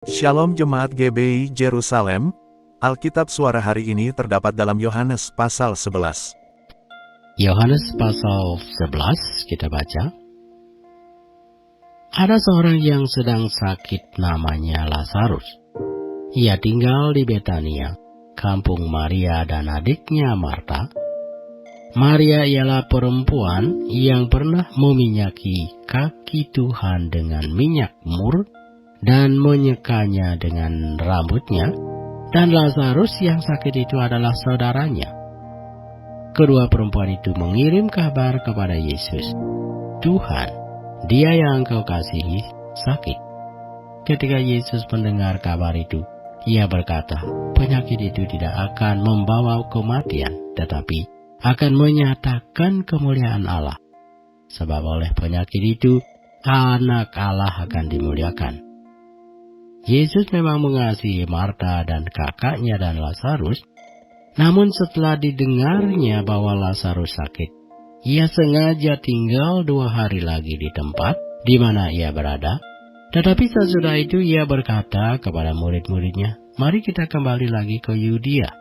Shalom Jemaat GBI Jerusalem, Alkitab suara hari ini terdapat dalam Yohanes pasal 11. Yohanes pasal 11 kita baca. Ada seorang yang sedang sakit namanya Lazarus. Ia tinggal di Betania, kampung Maria dan adiknya Marta. Maria ialah perempuan yang pernah meminyaki kaki Tuhan dengan minyak mur dan menyekanya dengan rambutnya, dan Lazarus yang sakit itu adalah saudaranya. Kedua perempuan itu mengirim kabar kepada Yesus, "Tuhan, dia yang engkau kasihi sakit." Ketika Yesus mendengar kabar itu, ia berkata, penyakit itu tidak akan membawa kematian, tetapi akan menyatakan kemuliaan Allah. Sebab oleh penyakit itu, anak Allah akan dimuliakan. Yesus memang mengasihi Marta dan kakaknya dan Lazarus, namun setelah didengarnya bahwa Lazarus sakit, ia sengaja tinggal 2 hari lagi di tempat di mana ia berada. Tetapi sesudah itu ia berkata kepada murid-muridnya, "Mari kita kembali lagi ke Yudea."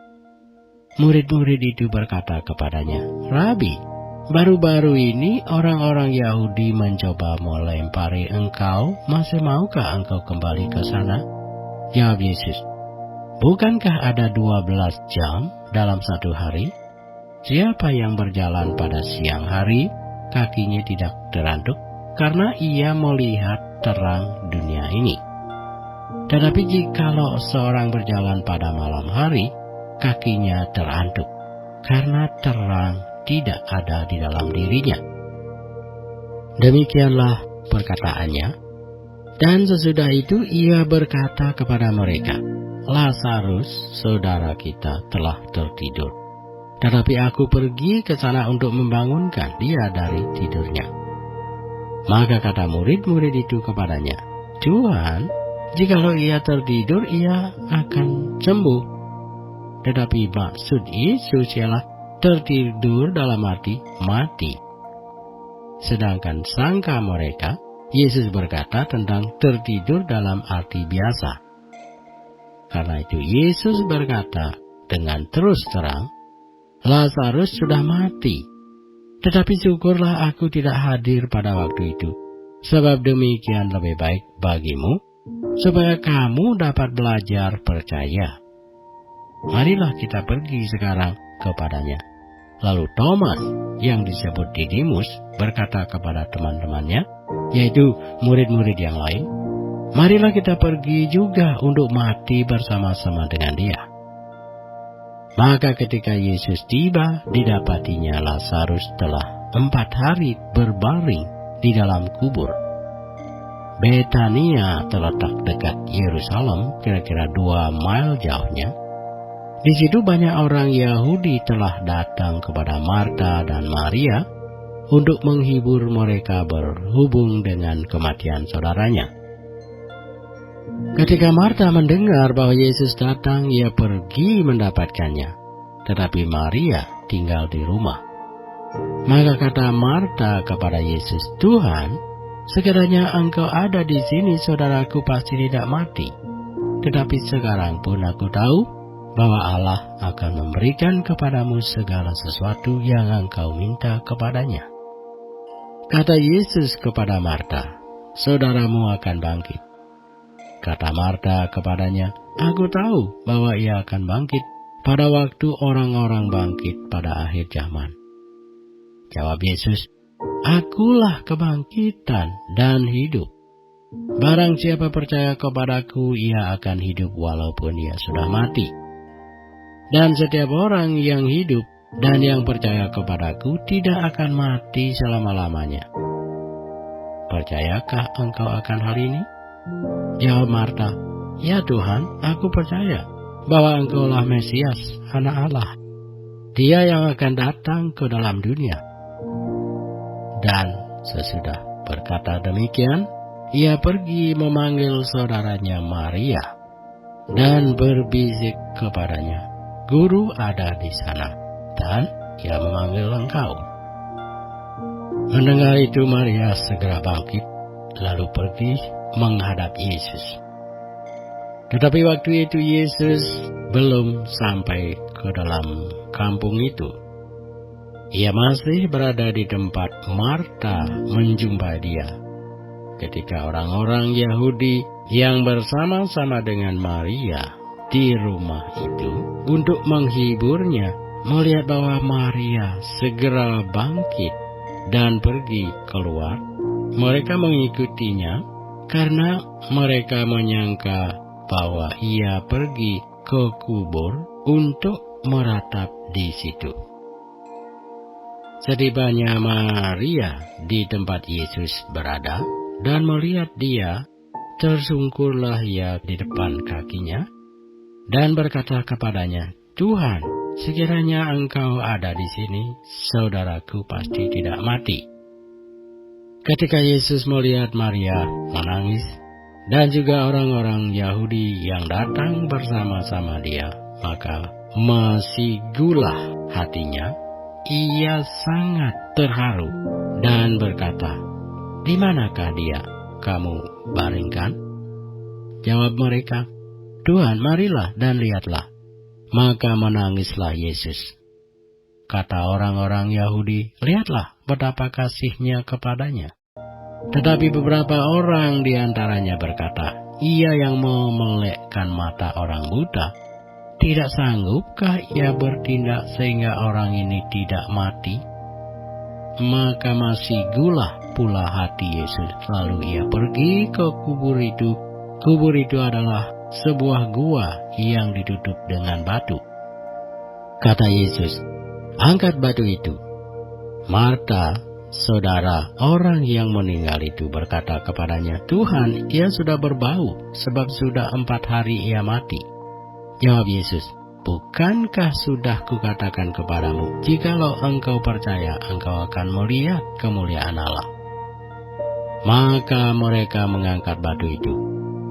Murid-murid itu berkata kepadanya, "Rabi, baru-baru ini orang-orang Yahudi mencoba melempari engkau, masih maukah engkau kembali ke sana?" Jawab Yesus, "Bukankah ada 12 jam dalam satu hari? Siapa yang berjalan pada siang hari, kakinya tidak terantuk, karena ia melihat terang dunia ini. Tetapi jikalau seorang berjalan pada malam hari, kakinya terantuk, karena terang tidak ada di dalam dirinya." Demikianlah perkataannya. Dan sesudah itu ia berkata kepada mereka, "Lazarus, saudara kita, telah tertidur. Tetapi aku pergi ke sana untuk membangunkan dia dari tidurnya." Maka kata murid-murid itu kepadanya, "Tuhan, jikalau ia tertidur, ia akan sembuh." Tetapi maksud Yesus ialah tertidur dalam arti mati. Sedangkan sangka mereka, Yesus berkata tentang tertidur dalam arti biasa. Karena itu Yesus berkata dengan terus terang, "Lazarus sudah mati. Tetapi syukurlah aku tidak hadir pada waktu itu, sebab demikian lebih baik bagimu, supaya kamu dapat belajar percaya. Marilah kita pergi sekarang kepadanya." Lalu Thomas, yang disebut Didimus, berkata kepada teman-temannya, yaitu murid-murid yang lain, "Marilah kita pergi juga untuk mati bersama-sama dengan dia." Maka ketika Yesus tiba, didapatinya Lazarus telah 4 hari berbaring di dalam kubur. Betania terletak dekat Yerusalem, kira-kira 2 mil jauhnya. Di situ banyak orang Yahudi telah datang kepada Marta dan Maria untuk menghibur mereka berhubung dengan kematian saudaranya. Ketika Marta mendengar bahwa Yesus datang, ia pergi mendapatkannya. Tetapi Maria tinggal di rumah. Maka kata Marta kepada Yesus, "Tuhan, sekiranya engkau ada di sini, saudaraku pasti tidak mati. Tetapi sekarang pun aku tahu bahwa Allah akan memberikan kepadamu segala sesuatu yang engkau minta kepadanya." Kata Yesus kepada Marta, "Saudaramu akan bangkit." Kata Marta kepadanya, "Aku tahu bahwa ia akan bangkit pada waktu orang-orang bangkit pada akhir zaman." Jawab Yesus, "Akulah kebangkitan dan hidup. Barang siapa percaya kepadaku, ia akan hidup walaupun ia sudah mati. Dan setiap orang yang hidup dan yang percaya kepadaku tidak akan mati selama-lamanya." Percayakah engkau akan hal ini? Jawab Marta, "Ya Tuhan, aku percaya bahwa engkaulah Mesias, Anak Allah, Dia yang akan datang ke dalam dunia." Dan sesudah berkata demikian, ia pergi memanggil saudaranya Maria dan berbisik kepadanya, "Guru ada di sana, dan ia memanggil engkau." Mendengar itu Maria segera bangkit, lalu pergi menghadap Yesus. Tetapi waktu itu Yesus belum sampai ke dalam kampung itu. Ia masih berada di tempat Marta menjumpai dia. Ketika orang-orang Yahudi yang bersama-sama dengan Maria di rumah itu untuk menghiburnya, melihat bahwa Maria segera bangkit dan pergi keluar, mereka mengikutinya karena mereka menyangka bahwa ia pergi ke kubur untuk meratap di situ. Setibanya Maria di tempat Yesus berada dan melihat dia, tersungkurlah ia di depan kakinya dan berkata kepadanya, "Tuhan, sekiranya Engkau ada di sini, saudaraku pasti tidak mati." Ketika Yesus melihat Maria menangis dan juga orang-orang Yahudi yang datang bersama-sama dia, maka masigulah hatinya. Ia sangat terharu dan berkata, "Di manakah dia kamu baringkan?" Jawab mereka, "Tuhan, marilah dan lihatlah." Maka menangislah Yesus. Kata orang-orang Yahudi, "Lihatlah betapa kasihnya kepadanya." Tetapi beberapa orang di antaranya berkata, "Ia yang memelekkan mata orang buta, tidak sanggupkah ia bertindak sehingga orang ini tidak mati?" Maka masigulah pula hati Yesus. Lalu ia pergi ke kubur itu. Kubur itu adalah sebuah gua yang ditutup dengan batu. Kata Yesus, "Angkat batu itu." Marta, saudara orang yang meninggal itu, berkata kepadanya, "Tuhan, ia sudah berbau, sebab sudah 4 hari ia mati." Jawab Yesus, "Bukankah sudah kukatakan kepadamu, jikalau engkau percaya, engkau akan melihat kemuliaan Allah?" Maka mereka mengangkat batu itu.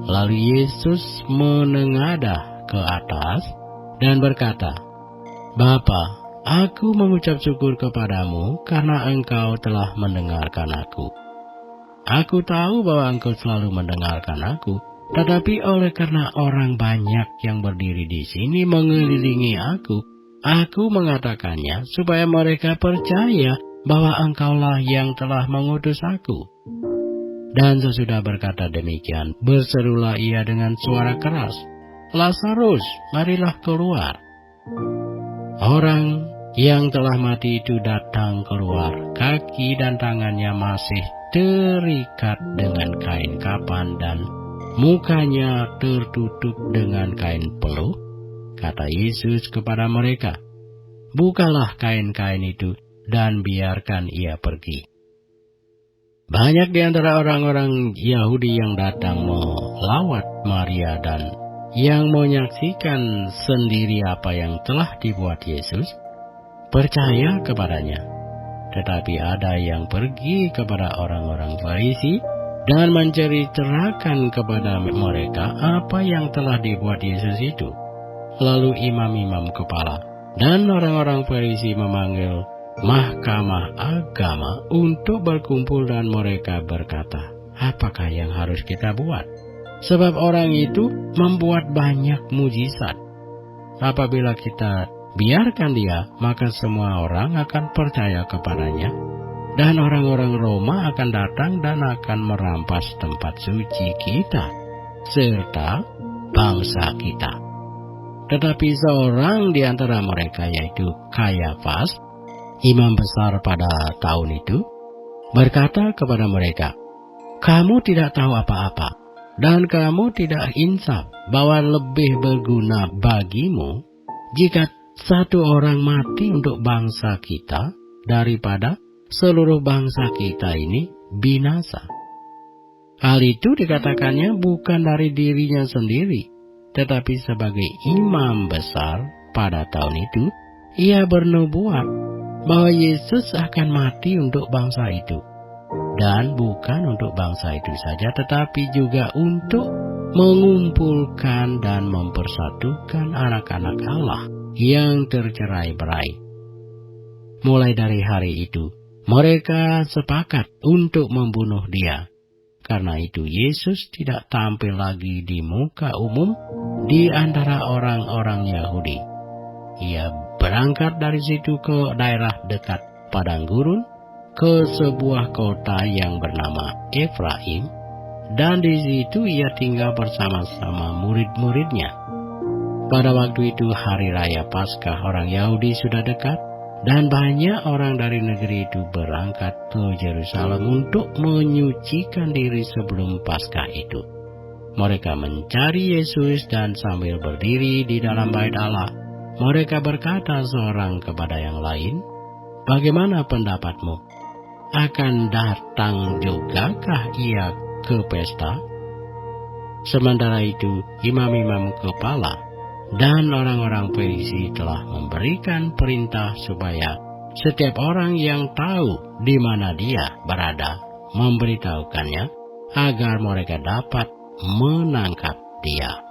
Lalu Yesus menengadah ke atas dan berkata, "Bapa, aku mengucap syukur kepadamu karena engkau telah mendengarkan aku. Aku tahu bahwa engkau selalu mendengarkan aku, tetapi oleh karena orang banyak yang berdiri di sini mengelilingi aku mengatakannya supaya mereka percaya bahwa engkaulah yang telah mengutus aku." Dan sesudah berkata demikian, berserulah ia dengan suara keras, "Lazarus, marilah keluar." Orang yang telah mati itu datang keluar, kaki dan tangannya masih terikat dengan kain kapan dan mukanya tertutup dengan kain peluh. Kata Yesus kepada mereka, "Bukalah kain-kain itu dan biarkan ia pergi." Banyak di antara orang-orang Yahudi yang datang melawat Maria dan yang menyaksikan sendiri apa yang telah dibuat Yesus, percaya kepadanya. Tetapi ada yang pergi kepada orang-orang Farisi dan menceritakan kepada mereka apa yang telah dibuat Yesus itu. Lalu imam-imam kepala dan orang-orang Farisi memanggil mahkamah agama untuk berkumpul dan mereka berkata, "Apakah yang harus kita buat? Sebab orang itu membuat banyak mujizat. Apabila kita biarkan dia, maka semua orang akan percaya kepadanya, dan orang-orang Roma akan datang dan akan merampas tempat suci kita serta bangsa kita." Tetapi seorang di antara mereka, yaitu Kayafas, imam besar pada tahun itu, berkata kepada mereka, "Kamu tidak tahu apa-apa, dan kamu tidak insaf bahwa lebih berguna bagimu jika satu orang mati untuk bangsa kita daripada seluruh bangsa kita ini binasa." Hal itu dikatakannya bukan dari dirinya sendiri, tetapi sebagai imam besar pada tahun itu, ia bernubuat bahwa Yesus akan mati untuk bangsa itu. Dan bukan untuk bangsa itu saja, tetapi juga untuk mengumpulkan dan mempersatukan anak-anak Allah yang tercerai-berai. Mulai dari hari itu, mereka sepakat untuk membunuh dia, Karena itu Yesus tidak tampil lagi di muka umum di antara orang-orang Yahudi. Ia berangkat dari situ ke daerah dekat padang gurun, ke sebuah kota yang bernama Efraim, dan di situ ia tinggal bersama-sama murid-muridnya. Pada waktu itu hari raya Paskah orang Yahudi sudah dekat, dan banyak orang dari negeri itu berangkat ke Yerusalem untuk menyucikan diri sebelum Paskah itu. Mereka mencari Yesus dan sambil berdiri di dalam bait Allah, mereka berkata seorang kepada yang lain, "Bagaimana pendapatmu? Akan datang jugakah ia ke pesta?" Sementara itu, imam-imam kepala dan orang-orang Farisi telah memberikan perintah supaya setiap orang yang tahu di mana dia berada memberitahukannya agar mereka dapat menangkap dia.